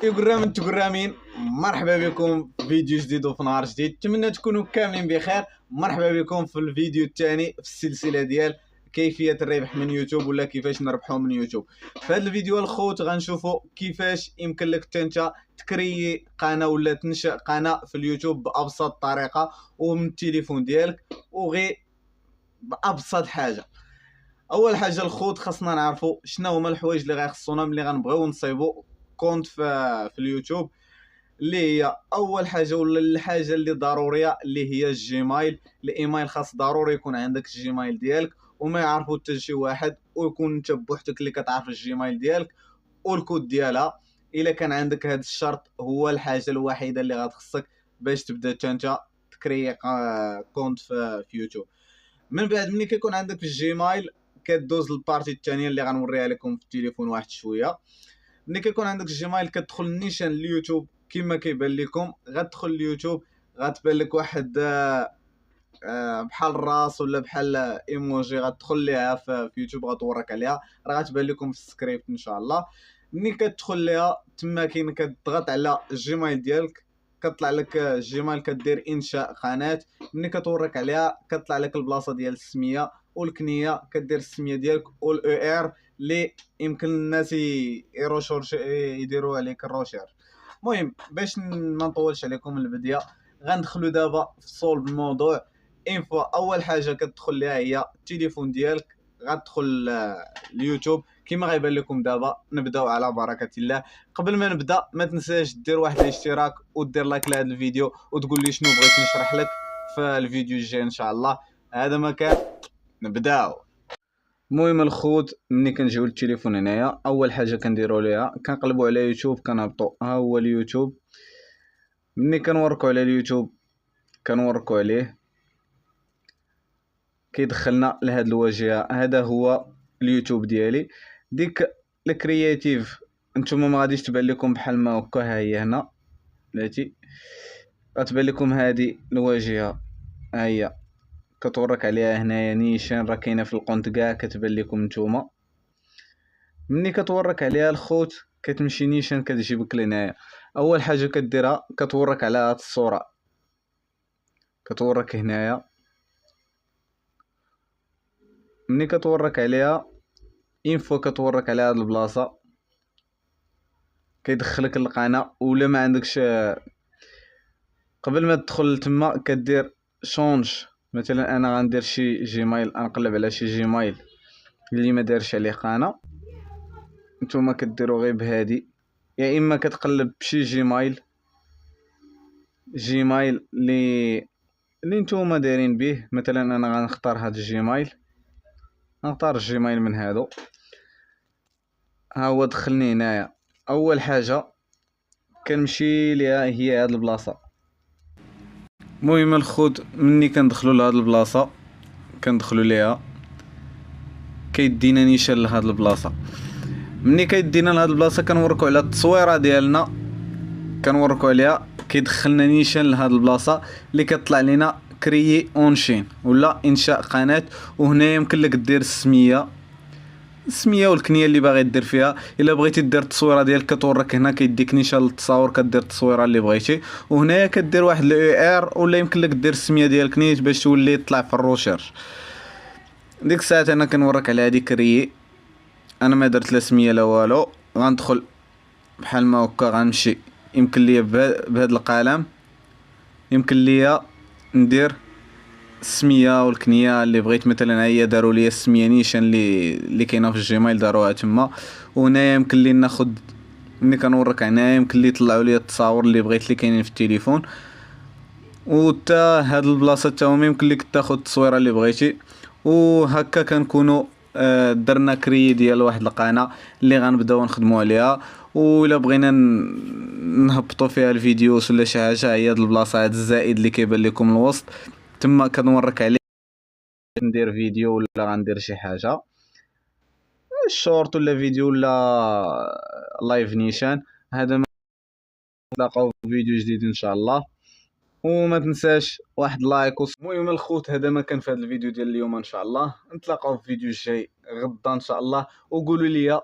يقرا من تقرامين. مرحبا بكم في فيديو جديد وفي نهار جديد. نتمنى تكونوا كاملين بخير. مرحبا بكم في الفيديو الثاني في السلسله ديال كيفيه الربح من يوتيوب ولا كيفاش نربحوا من يوتيوب. في هذا الفيديو الخوت غنشوفوا كيفاش يمكن لك انت تكري قناه ولا تنشئ قناه في اليوتيوب بابسط طريقه ومن التليفون ديالك وغير بابسط حاجه. اول حاجه الخوت خاصنا نعرفوا شنو هما الحوايج اللي غيخصونا ملي غنبغيو نصايبوا كونت في اليوتيوب، اللي هي اول حاجه ولا الحاجه اللي ضروريه اللي هي الجيميل. الايميل خاص ضروري يكون عندك الجيميل ديالك وما يعرفوا حتى شي واحد، ويكون انت بوحدك اللي كتعرف الجيميل ديالك والكود ديالها. الا كان عندك هذا الشرط هو الحاجه الوحيده اللي غتخصك باش تبدا انت تكري كونت في يوتيوب. من بعد ملي كيكون عندك الجيميل كدوز للبارتي الثانيه اللي غنوريها لكم في التليفون واحد شويه. ملي كيكون عندك الجيميل كتدخل نيشان اليوتيوب كما كيبان لكم. غتدخل اليوتيوب غتبان لك واحد بحال الراس ولا بحال ايموجي، غتدخل ليها في يوتيوب غتورك عليها، راه غتبان لكم في السكريبت ان شاء الله. ملي كتدخل ليها تما كاين كتضغط على الجيميل ديالك كطلع لك الجيميل كدير انشاء قناه. ملي كتورك عليها كطلع لك البلاصه ديال السميه والكنيه، كدير السميه ديالك والاو ار اللي يمكن الناس يديروا عليك الروشير. المهم باش ما نطولش عليكم البدايه غندخلوا دابا في صلب الموضوع. اول حاجه كتدخل ليها هي التليفون ديالك. غتدخل اليوتيوب كما غيبان لكم دابا. نبداو على بركه الله. قبل ما نبدا ما تنساش دير واحد الاشتراك ودير لايك لهذا الفيديو وتقول لي شنو بغيت نشرح لك في الفيديو الجاي ان شاء الله. هذا ما كان نبداو. المهم الخوت ملي كنجيو للتليفون هنايا اول حاجه كنديروا ليها كنقلبوا على يوتيوب كنهبطوا ها هو اليوتيوب. ملي كنوركوا على اليوتيوب كنوركوا عليه كيدخلنا لهاد الواجهه. هذا هو اليوتيوب ديالي. ديك الكرياتيف نتوما ما غاديش تبان لكم بحال ما هكا. ها هي هنا بلاتي غتبان لكم هذه الواجهه، ها هي كتورك عليها هنايا نيشان راه كاينه في القونت كاع كتبان لكم نتوما. ملي كتورك عليها الخوت كتمشي نيشان كتجيبك لهنايا. اول حاجه كديرها كتورك على هاد الصوره، كتورك هنايا. ملي كتورك عليها انفو كتورك على هاد البلاصه كيدخلك للقناه. ولا ما عندكش قبل ما تدخل تما كدير شونج. مثلا انا غندير شي جيميل، نقلب على شي جيميل اللي ما دارش عليه قناه. نتوما كديروا غير بهادي، يا اما كتقلب بشي جيميل اللي نتوما دايرين به. مثلا انا غنختار هاد الجيميل، نختار الجيميل من هادو. ها هو دخلني هنايا. اول حاجه كنمشي ليها هي هاد البلاصه. المهم الخوت مني كندخلوا لهاد البلاصه كندخلوا ليها كيدينا نيشان لهاد البلاصه. مني كيدينا لهاد البلاصه كنوركوا على التصويره ديالنا، كنوركوا عليها كيدخلنا نيشان لهاد البلاصه اللي كتطلع لنا كريي اونشين ولا انشاء قناه. وهنا يمكن لك دير السميه والكنيه اللي باغي دير فيها. الا بغيتي دير التصويره ديالك كتورك هنا كيديك نيشان للتصاور كدير التصويره اللي بغيتي. وهنايا كدير واحد الاو ار ولا يمكن لك دير السميه ديالك نيت باش تولي تطلع في الروشيرش. ديك الساعه انا كنورك على هذيك كريي. انا ما درت لا سميه لا والو. غندخل بحال ما هكا غنمشي يمكن ليا بهذا القلم يمكن ليا ندير السميه والكنيه اللي بغيت. مثلا هي داروا لي السميه نيشان اللي كاينه في الجيميل داروها تما. وهنايا يمكن لي ناخذ ملي كنورك هنايا يمكن لي يطلعوا لي التصاور اللي بغيت اللي كاينين في التليفون. وتا هاد البلاصه تا هما يمكن لك تاخذ التصويره اللي بغيتي. وهكا كنكونوا درنا كري ديال واحد القناه اللي غنبداو نخدموا عليها. وإلا بغينا نهبطوا فيها الفيديوز ولا شي حاجه هي هاد البلاصه هاد الزائد اللي كيبان لكم الوسط تما كنورك عليه. ندير فيديو ولا غندير شي حاجه شورت ولا فيديو ولا لايف نيشان. هذا ما نتلاقاو في فيديو جديد ان شاء الله. وما تنساش واحد لايك. المهم الخوت هذا ما كان في هذا الفيديو ديال اليوم ان شاء الله. نتلاقاو في الفيديو الجاي غدا ان شاء الله. وقولوا لي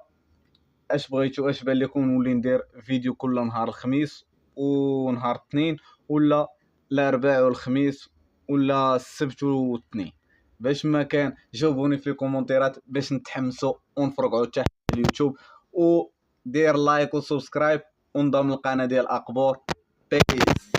اش بغيتو، اش بان لكم نولي ندير فيديو كل نهار الخميس ونهار الاثنين، ولا الاربعاء والخميس، ولا السبت والاثنين؟ باش ما كان جاوبوني في الكومونتيرات باش نتحمسوا ونفرقعوا حتى اليوتيوب. ودير لايك وسبسكرايب وانضم للقناه ديال اقبور. بيس.